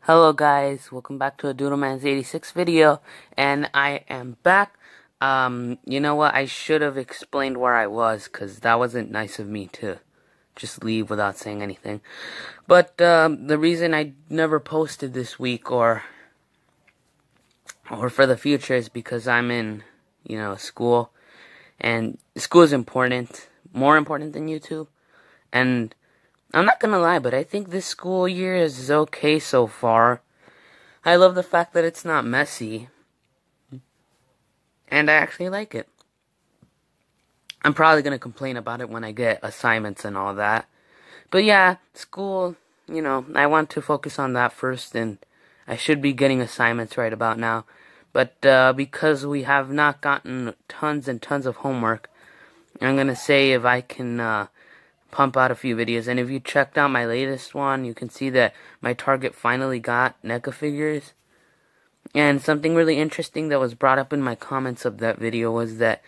Hello guys, welcome back to a Doodleman's 86 video, and I am back. You know what, I should have explained where I was, because that wasn't nice of me to just leave without saying anything. But, the reason I never posted this week, or for the future, is because I'm in, school, and school is important, more important than YouTube, and I'm not gonna lie, but I think this school year is okay so far. I love the fact that it's not messy, and I actually like it. I'm probably gonna complain about it when I get assignments and all that. But yeah, school, I want to focus on that first, and I should be getting assignments right about now. But because we have not gotten tons and tons of homework, I'm gonna say if I can pump out a few videos. And if you checked out my latest one, you can see that my target finally got NECA figures. And something really interesting that was brought up in my comments of that video was that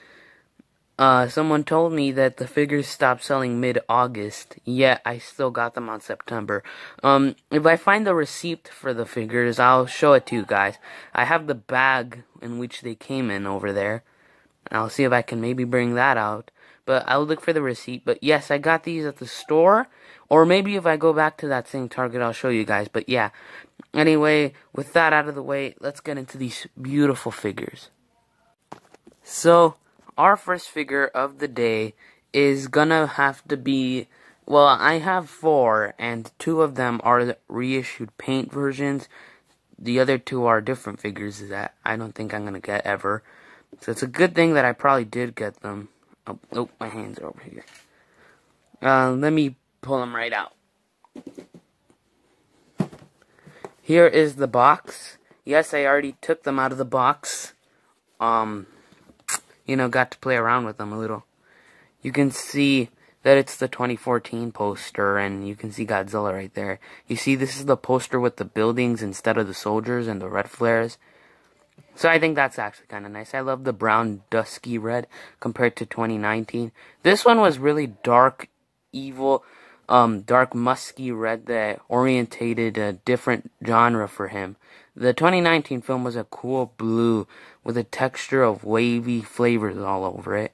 someone told me that the figures stopped selling mid-August, yet I still got them on September. If I find the receipt for the figures, I'll show it to you guys. I have the bag in which they came in over there. I'll see if I can maybe bring that out. But I'll look for the receipt. But yes, I got these at the store. Or maybe if I go back to that same Target, I'll show you guys. But yeah. Anyway, with that out of the way, let's get into these beautiful figures. So, our first figure of the day is gonna have to be... Well, I have 4, and 2 of them are the reissued paint versions. The other 2 are different figures that I don't think I'm gonna get ever. So it's a good thing that I probably did get them. Oh, my hands are over here. Let me pull them right out. Here is the box. Yes, I already took them out of the box. Got to play around with them a little. You can see that it's the 2014 poster, and you can see Godzilla right there. You see, this is the poster with the buildings instead of the soldiers and the red flares. So I think that's actually kind of nice. I love the brown dusky red compared to 2019. This one was really dark, evil, dark musky red that orientated a different genre for him. The 2019 film was a cool blue with a texture of wavy flavors all over it.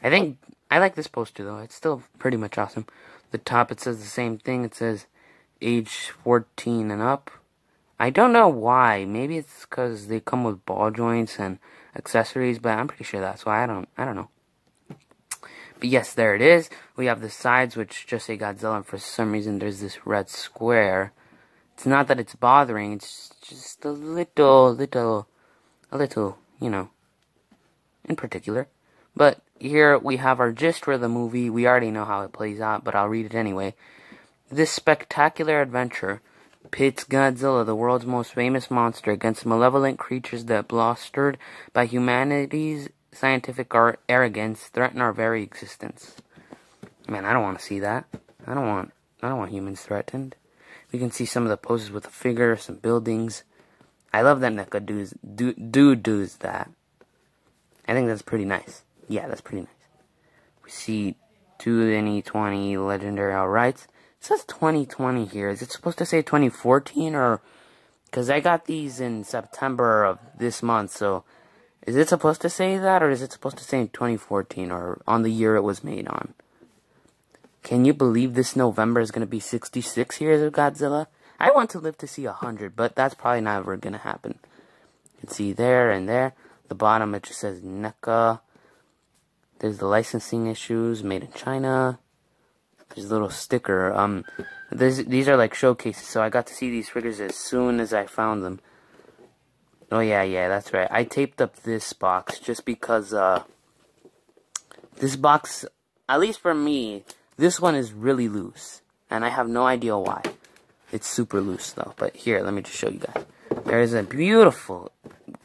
I like this poster though. It's still pretty much awesome. The top, it says the same thing. It says age 14 and up. I don't know why. Maybe it's because they come with ball joints and accessories, but I'm pretty sure that's why. I don't know. But yes, there it is. We have the sides, which just say Godzilla, and for some reason there's this red square. It's not that it's bothering, it's just a little, in particular. But here we have our gist for the movie. We already know how it plays out, but I'll read it anyway. This spectacular adventure pits Godzilla, the world's most famous monster, against malevolent creatures that, blustered by humanity's scientific arrogance, threaten our very existence. Man, I don't want to see that. I don't want humans threatened. We can see some of the poses with the figure, some buildings. I love that NECA does that. I think that's pretty nice. Yeah, that's pretty nice. We see 2020 legendary outrights. It says 2020 here. Is it supposed to say 2014 or... Because I got these in September of this month, so... Is it supposed to say that, or is it supposed to say 2014, or on the year it was made on? Can you believe this November is going to be 66 years of Godzilla? I want to live to see 100, but that's probably never going to happen. You can see there and there. The bottom, it just says NECA. There's the licensing issues, made in China. There's a little sticker. These are like showcases, so I got to see these figures as soon as I found them. Oh yeah, that's right. I taped up this box just because, this box, at least for me, this one is really loose. And I have no idea why. It's super loose though. But here, let me just show you guys. There is a beautiful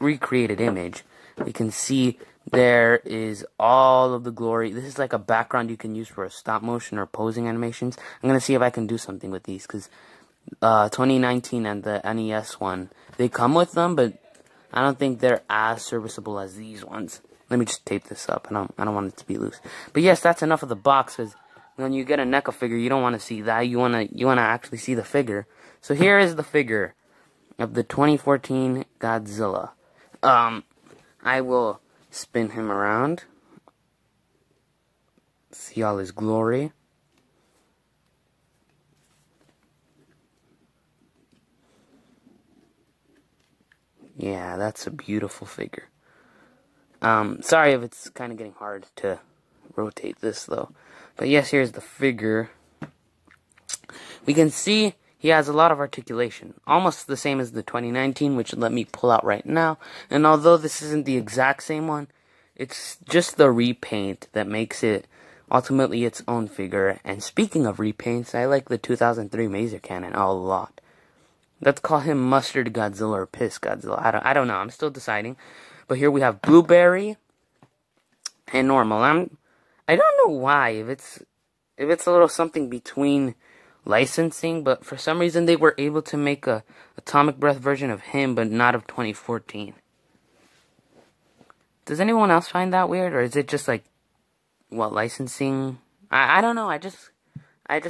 recreated image. You can see there is all of the glory. This is like a background you can use for a stop motion or posing animations. I'm going to see if I can do something with these, because 2019 and the NES one, they come with them, but I don't think they're as serviceable as these ones. Let me just tape this up. I don't want it to be loose. But yes, that's enough of the box, because when you get a NECA figure, you don't want to see that. You want to actually see the figure. So here is the figure of the 2014 Godzilla. I will spin him around. See all his glory. Yeah, that's a beautiful figure. Sorry if it's kind of getting hard to rotate this though. But yes, here's the figure. We can see he has a lot of articulation. Almost the same as the 2019, which let me pull out right now. And although this isn't the exact same one, it's just the repaint that makes it ultimately its own figure. And speaking of repaints, I like the 2003 Maser Cannon a lot. Let's call him Mustard Godzilla or Piss Godzilla. I don't know. I'm still deciding. But here we have Blueberry and Normal. I don't know why. If it's a little something between licensing, but for some reason they were able to make a Atomic Breath version of him, but not of 2014. Does anyone else find that weird, or is it just like what licensing? I don't know. I just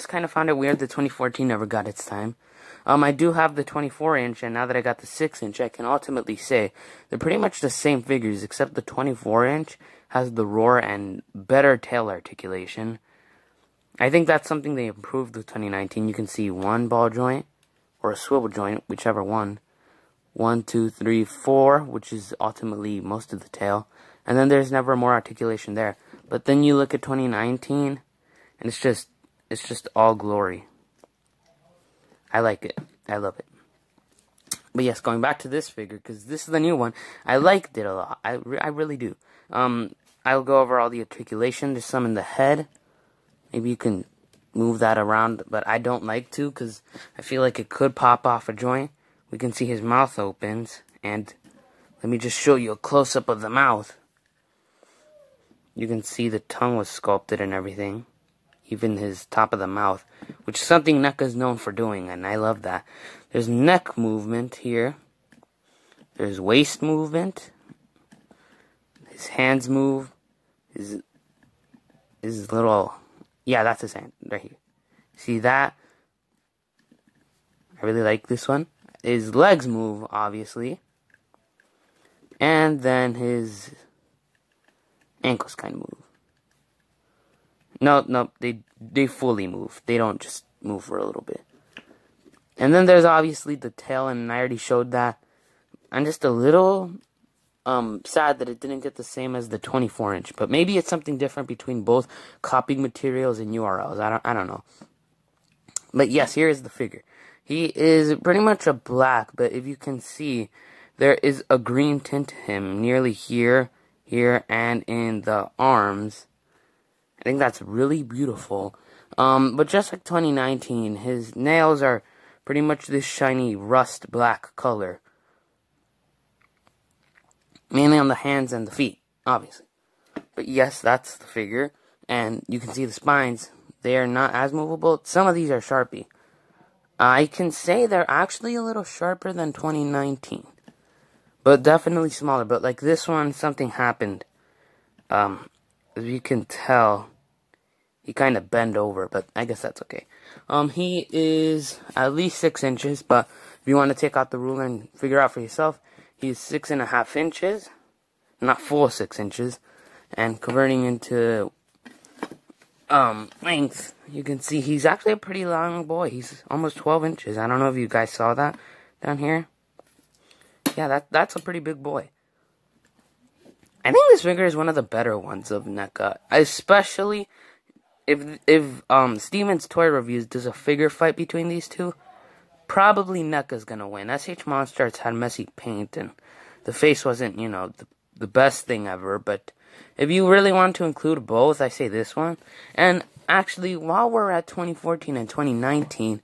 kind of found it weird that 2014 never got its time. I do have the 24-inch, and now that I got the 6-inch, I can ultimately say they're pretty much the same figures, except the 24-inch has the roar and better tail articulation. I think that's something they improved with 2019. You can see one ball joint, or a swivel joint, whichever one. 1, 2, 3, 4, which is ultimately most of the tail. And then there's never more articulation there. But then you look at 2019, and it's just all glory. I like it. I love it. But yes, going back to this figure, because this is the new one, I liked it a lot. I really do. I'll go over all the articulation. There's some in the head. Maybe you can move that around, but I don't like to, because I feel like it could pop off a joint. We can see his mouth opens, and let me just show you a close-up of the mouth. You can see the tongue was sculpted and everything. Even his top of the mouth, which is something NECA is known for doing, and I love that. There's neck movement here. There's waist movement. His hands move. His little... Yeah, that's his hand, right here. See that? I really like this one. His legs move, obviously. And then his ankles kind of move. No, they fully move. They don't just move for a little bit. And then there's obviously the tail, and I already showed that. I'm just a little sad that it didn't get the same as the 24-inch, but maybe it's something different between both copying materials and URLs. I don't know. But yes, here is the figure. He is pretty much a black, but if you can see, there is a green tint to him nearly here, and in the arms. I think that's really beautiful. But just like 2019, his nails are pretty much this shiny rust black color. Mainly on the hands and the feet, obviously. But yes, that's the figure. And you can see the spines. They are not as movable. Some of these are Sharpie. I can say they're actually a little sharper than 2019. But definitely smaller. But like this one, something happened. As you can tell, he kind of bent over, but I guess that's okay. He is at least 6 inches, but if you want to take out the ruler and figure out for yourself, he's 6.5 inches, not full 6 inches, and converting into length, you can see he's actually a pretty long boy. He's almost 12 inches. I don't know if you guys saw that down here. Yeah, that's a pretty big boy. I think this figure is one of the better ones of NECA, especially if Steven's Toy Reviews does a figure fight between these two. Probably NECA's gonna win. SH Monsters had messy paint, and the face wasn't, you know, the best thing ever, but if you really want to include both, I say this one. And actually, while we're at 2014 and 2019,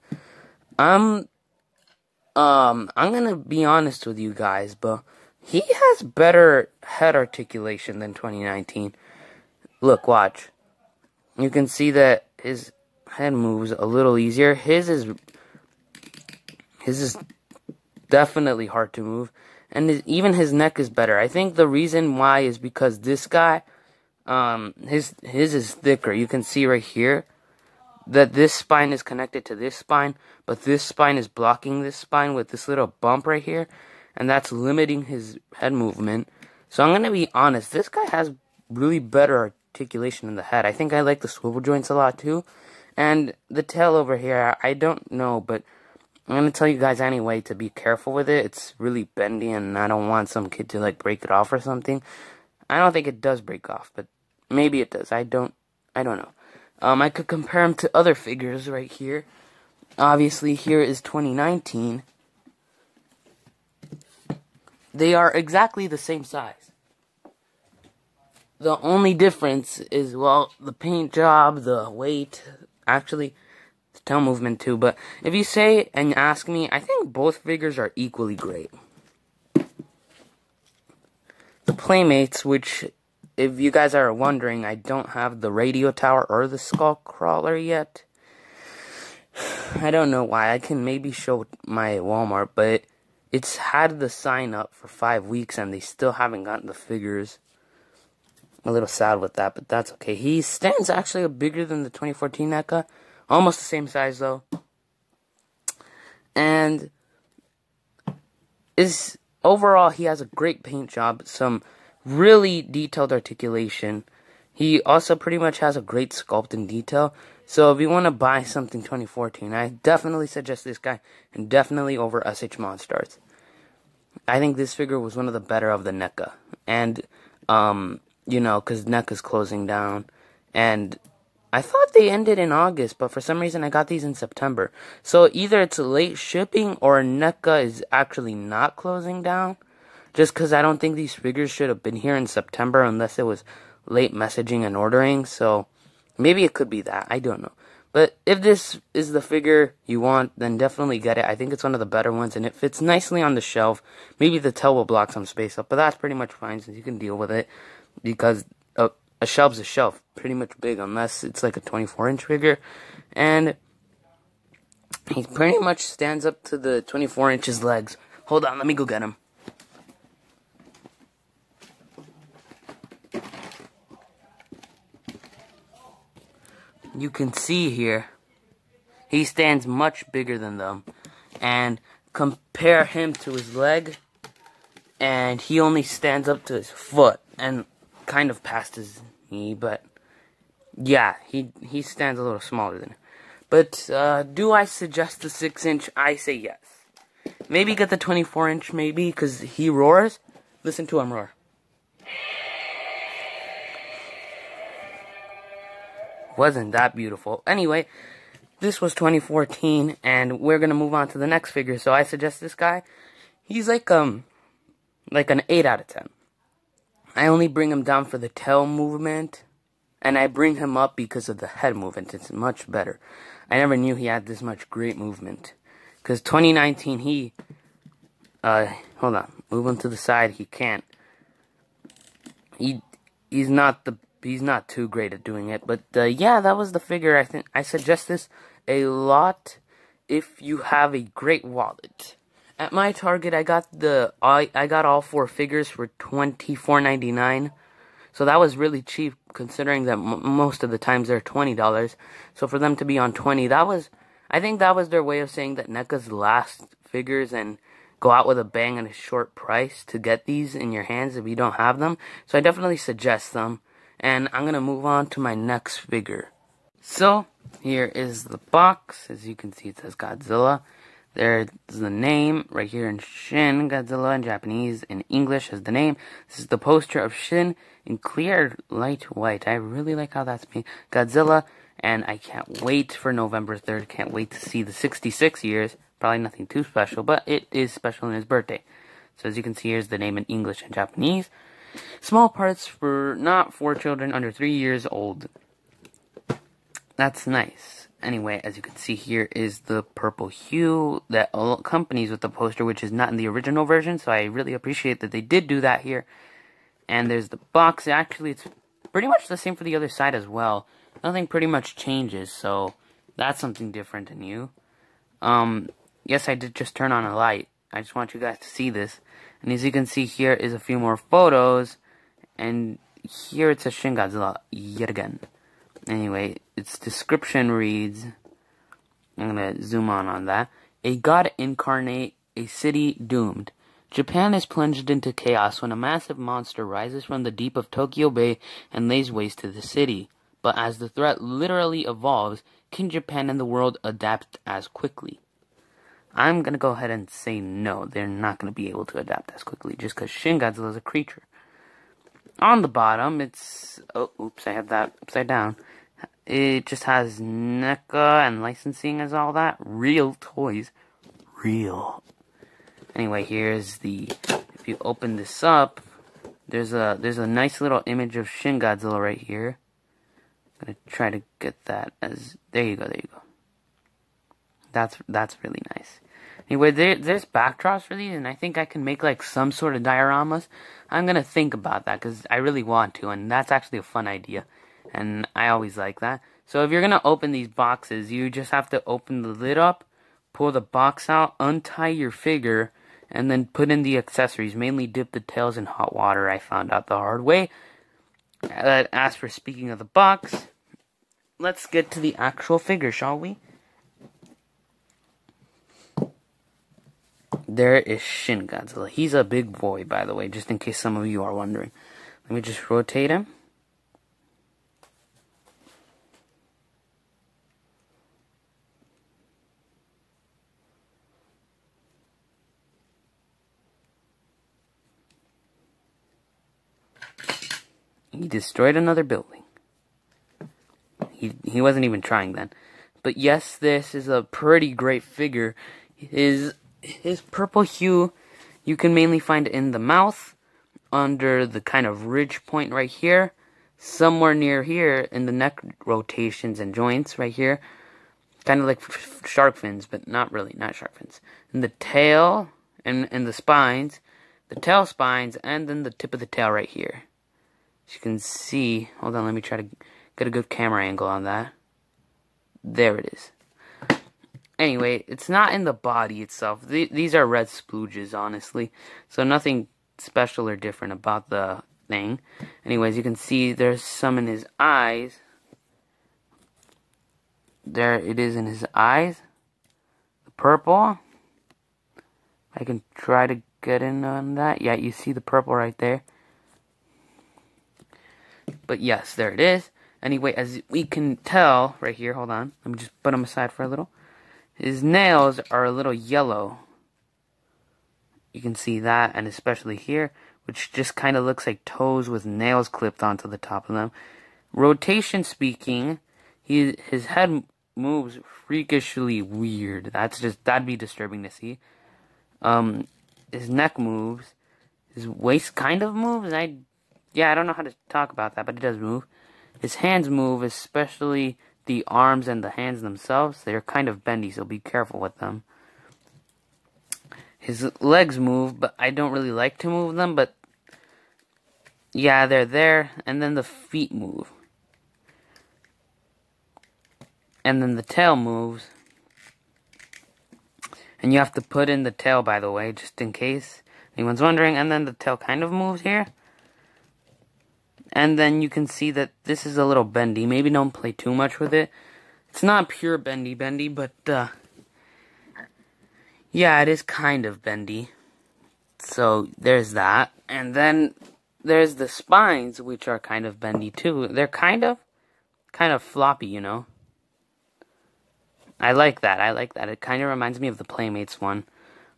I'm gonna be honest with you guys, but he has better head articulation than 2019. Look, watch. You can see that his head moves a little easier. His is definitely hard to move. And even his neck is better. I think the reason why is because this guy, his is thicker. You can see right here. that this spine is connected to this spine, but this spine is blocking this spine with this little bump right here, and that's limiting his head movement. So I'm going to be honest, this guy has really better articulation in the head. I think I like the swivel joints a lot too. And the tail over here, I don't know, but I'm going to tell you guys anyway to be careful with it. It's really bendy, and I don't want some kid to, like, break it off or something. I don't think it does break off, but maybe it does. I don't know. I could compare him to other figures right here. Obviously, here is 2019. They are exactly the same size. The only difference is, well, the paint job, the weight, actually, the tail movement too. But if you say and ask me, I think both figures are equally great. The Playmates, which, if you guys are wondering, I don't have the radio tower or the skull crawler yet. I don't know why. I can maybe show my Walmart, but it's had the sign up for 5 weeks and they still haven't gotten the figures. I'm a little sad with that, but that's okay. He stands actually bigger than the 2014 NECA. Almost the same size though. And overall, he has a great paint job, some really detailed articulation. He also pretty much has a great sculpt and detail. So if you want to buy something 2014, I definitely suggest this guy, and definitely over SH Monstars. I think this figure was one of the better of the NECA. And, you know, because NECA's closing down. And I thought they ended in August, but for some reason I got these in September. So either it's late shipping or NECA is actually not closing down. Just because I don't think these figures should have been here in September unless it was late messaging and ordering. So maybe it could be that. I don't know. But if this is the figure you want, then definitely get it. I think it's one of the better ones, and it fits nicely on the shelf. Maybe the tail will block some space up, but that's pretty much fine since you can deal with it. Because a shelf's a shelf, pretty much big, unless it's like a 24-inch figure. And he pretty much stands up to the 24 inches legs. Hold on, let me go get him. You can see here, he stands much bigger than them. And compare him to his leg, and he only stands up to his foot, and kind of past his knee, but yeah, he stands a little smaller than him. But do I suggest the 6-inch? I say yes. Maybe get the 24-inch, maybe, because he roars. Listen to him roar. Wasn't that beautiful? Anyway, this was 2014, and we're gonna move on to the next figure. So I suggest this guy. He's like an 8 out of 10. I only bring him down for the tail movement, and I bring him up because of the head movement. It's much better. I never knew he had this much great movement. Because 2019, hold on, move him to the side. He can't. He's not too great at doing it. But yeah, that was the figure. I think I suggest this a lot if you have a great wallet. At my Target, I got all 4 figures for $24.99. So that was really cheap, considering that most of the times they're $20. So for them to be on $20, I think that was their way of saying that NECA's last figures and go out with a bang at a short price to get these in your hands if you don't have them. So I definitely suggest them. And I'm going to move on to my next figure. So here is the box. As you can see, it says Godzilla. There's the name right here in Shin, Godzilla in Japanese. In English is the name. This is the poster of Shin in clear light white. I really like how that's made. Godzilla, and I can't wait for November 3rd. Can't wait to see the 66 years. Probably nothing too special, but it is special in his birthday. So as you can see, here's the name in English and Japanese. Small parts not for children under 3 years old. That's nice. Anyway, as you can see, here is the purple hue that accompanies with the poster, which is not in the original version, so I really appreciate that they did do that here. And there's the box. Actually, it's pretty much the same for the other side as well. Nothing pretty much changes, so that's something different and new. Yes, I did just turn on a light. I just want you guys to see this. And as you can see, here is a few more photos. And here it says Shin Godzilla yet again. Anyway, its description reads, I'm going to zoom on that. A god incarnate, a city doomed. Japan is plunged into chaos when a massive monster rises from the deep of Tokyo Bay and lays waste to the city. But as the threat literally evolves, can Japan and the world adapt as quickly? I'm going to go ahead and say no, they're not going to be able to adapt as quickly just because Shin Godzilla is a creature. On the bottom, it's... Oh, oops, I had that upside down. It just has NECA and licensing as all that. Real toys. Real. Anyway, here's the... If you open this up, there's a nice little image of Shin Godzilla right here. I'm going to try to get that as... There you go, there you go. That's really nice. Anyway, there's backdrops for these, and I think I can make like some sort of dioramas. I'm gonna think about that because I really want to, and that's actually a fun idea, and I always like that. So if you're gonna open these boxes, you just have to open the lid up, pull the box out, untie your figure, and then put in the accessories. Mainly dip the tails in hot water. I found out the hard way. As for speaking of the box, let's get to the actual figure, shall we? There is Shin Godzilla. He's a big boy, by the way, just in case some of you are wondering. Let me just rotate him. He destroyed another building. He wasn't even trying then. But yes, this is a pretty great figure. His purple hue, you can mainly find in the mouth, under the kind of ridge point right here, somewhere near here in the neck rotations and joints right here, kind of like shark fins, but not really, not shark fins. And the tail, and the spines, the tail spines, and then the tip of the tail right here. As you can see, hold on, let me try to get a good camera angle on that. There it is. Anyway, it's not in the body itself. These are red splooges, honestly. So nothing special or different about the thing. Anyways, you can see there's some in his eyes. There it is in his eyes. The purple. I can try to get in on that. Yeah, you see the purple right there. But yes, there it is. Anyway, as we can tell right here, hold on. Let me just put him aside for a little. His nails are a little yellow. You can see that, and especially here, which just kind of looks like toes with nails clipped onto the top of them. Rotation speaking, his head moves freakishly weird. That'd be disturbing to see. His neck moves. His waist kind of moves. I don't know how to talk about that, but it does move. His hands move, especially the arms and the hands themselves. They're kind of bendy, so be careful with them. His legs move, but I don't really like to move them, but yeah, they're there. And then the feet move. And then the tail moves. And you have to put in the tail, by the way, just in case anyone's wondering. And then the tail kind of moves here. And then you can see that this is a little bendy. Maybe don't play too much with it. It's not pure bendy, but, yeah, it is kind of bendy. So, there's that. And then, there's the spines, which are kind of bendy, too. They're kind of floppy, you know. I like that. It kind of reminds me of the Playmates one.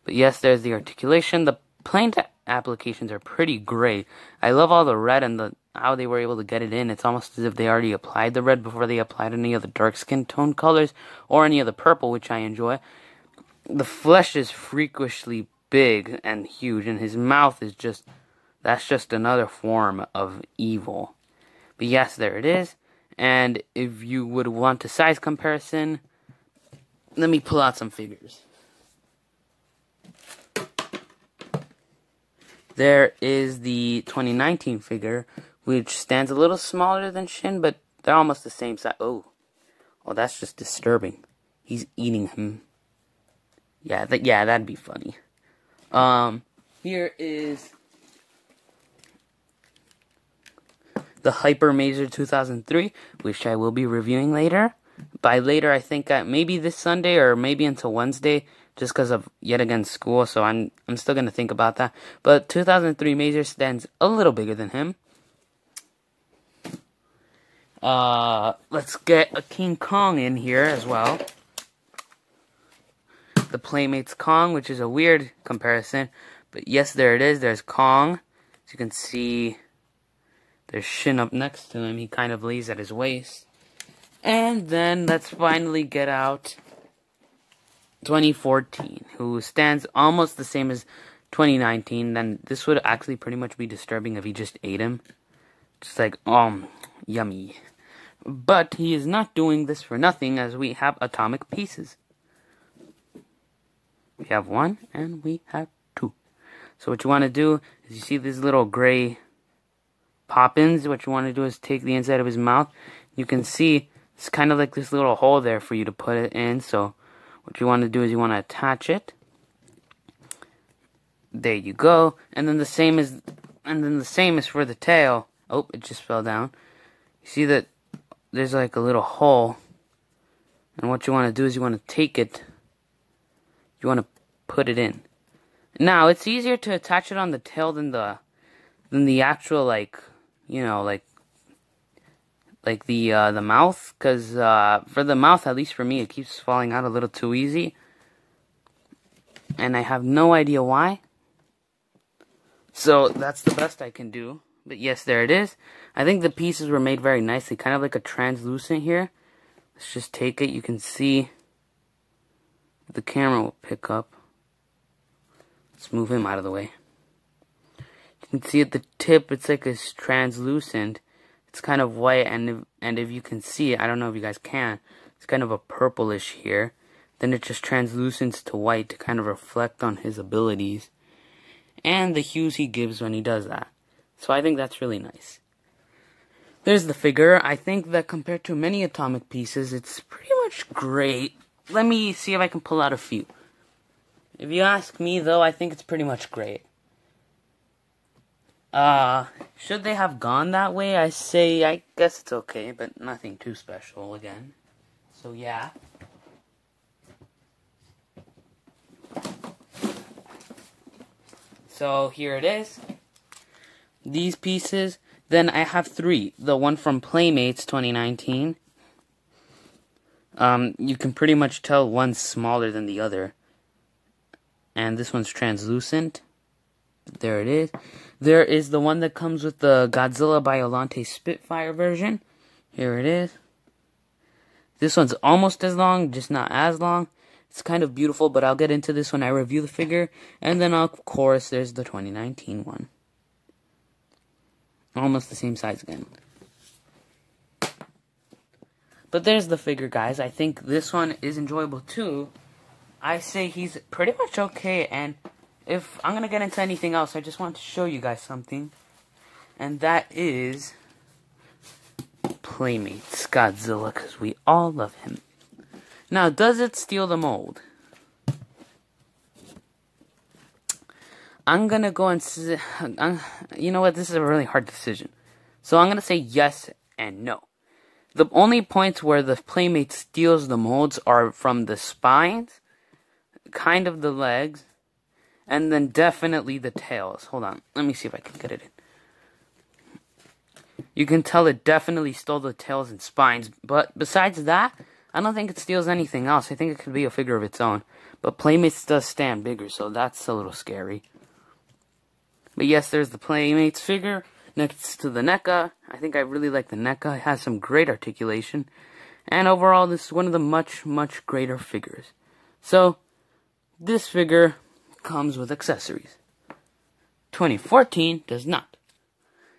But yes, there's the articulation. The paint applications are pretty great. I love all the red and how they were able to get it in. It's almost as if they already applied the red before they applied any of the dark skin tone colors or any of the purple, which I enjoy. The flesh is freakishly big and huge, and his mouth is that's just another form of evil. But yes, there it is. And if you would want a size comparison, let me pull out some figures. There is the 2019 figure, which stands a little smaller than Shin, but they're almost the same size. Oh, that's just disturbing. He's eating him. Yeah, that'd be funny. Here is the Hyper Mazer 2003, which I will be reviewing later. By later, I think maybe this Sunday or maybe until Wednesday, just because of yet again school. So I'm still gonna think about that. But 2003 Mazer stands a little bigger than him. Let's get a King Kong in here as well. The Playmates Kong, which is a weird comparison, but yes, there it is. There's Kong. As you can see, there's Shin up next to him. He kind of lays at his waist. And then let's finally get out 2014, who stands almost the same as 2019. Then this would actually pretty much be disturbing if he just ate him. Just like, yummy. But he is not doing this for nothing, as we have atomic pieces. We have 1 and we have 2. So what you want to do is, you see these little gray pop-ins. What you want to do is take the inside of his mouth. You can see it's kind of like this little hole there for you to put it in. So what you want to do is you want to attach it. There you go. And then the same is for the tail. Oh, it just fell down. You see that there's like a little hole. And what you want to do is you want to take it. You want to put it in. Now, it's easier to attach it on the tail than the actual, like, you know, like the mouth, because for the mouth, at least for me, it keeps falling out a little too easy, and I have no idea why. So that's the best I can do. But yes, there it is. I think the pieces were made very nicely, kind of like a translucent here. Let's just take it. You can see the camera will pick up. Let's move him out of the way. You can see at the tip, it's like it's translucent. It's kind of white, and if you can see it, I don't know if you guys can, it's kind of a purplish here. Then it just translucents to white to kind of reflect on his abilities and the hues he gives when he does that. So I think that's really nice. There's the figure. I think that compared to many atomic pieces, it's pretty much great. Let me see if I can pull out a few. If you ask me, though, I think it's pretty much great. Should they have gone that way? I guess it's okay, but nothing too special again. So, yeah. So, here it is. These pieces. Then I have 3. The one from Playmates 2019. You can pretty much tell one's smaller than the other. And this one's translucent. There it is. There is the one that comes with the Godzilla Biollante Spitfire version. Here it is. This one's almost as long, just not as long. It's kind of beautiful, but I'll get into this when I review the figure. And then, of course, there's the 2019 one. Almost the same size again. But there's the figure, guys. I think this one is enjoyable, too. I say he's pretty much okay, and if I'm going to get into anything else, I just want to show you guys something. And that is Playmates Godzilla, because we all love him. Now, does it steal the mold? I'm going to go and say, you know what, this is a really hard decision. So I'm going to say yes and no. The only points where the Playmate steals the molds are from the spines, kind of the legs, and then definitely the tails. Hold on, let me see if I can get it in. You can tell it definitely stole the tails and spines, but besides that, I don't think it steals anything else. I think it could be a figure of its own. But Playmates does stand bigger, so that's a little scary. But yes, there's the Playmates figure next to the NECA. I think I really like the NECA. It has some great articulation. And overall, this is one of the much, much greater figures. So, this figure comes with accessories. 2014 does not.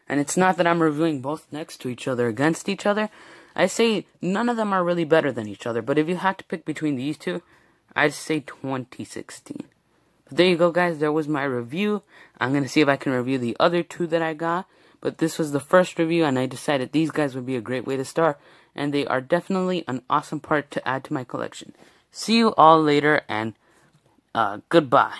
And it's not that I'm reviewing both next to each other, against each other. I say none of them are really better than each other. But if you had to pick between these two, I'd say 2016. But there you go, guys. There was my review. I'm going to see if I can review the other 2 that I got. But this was the first review, and I decided these guys would be a great way to start. And they are definitely an awesome part to add to my collection. See you all later, and goodbye.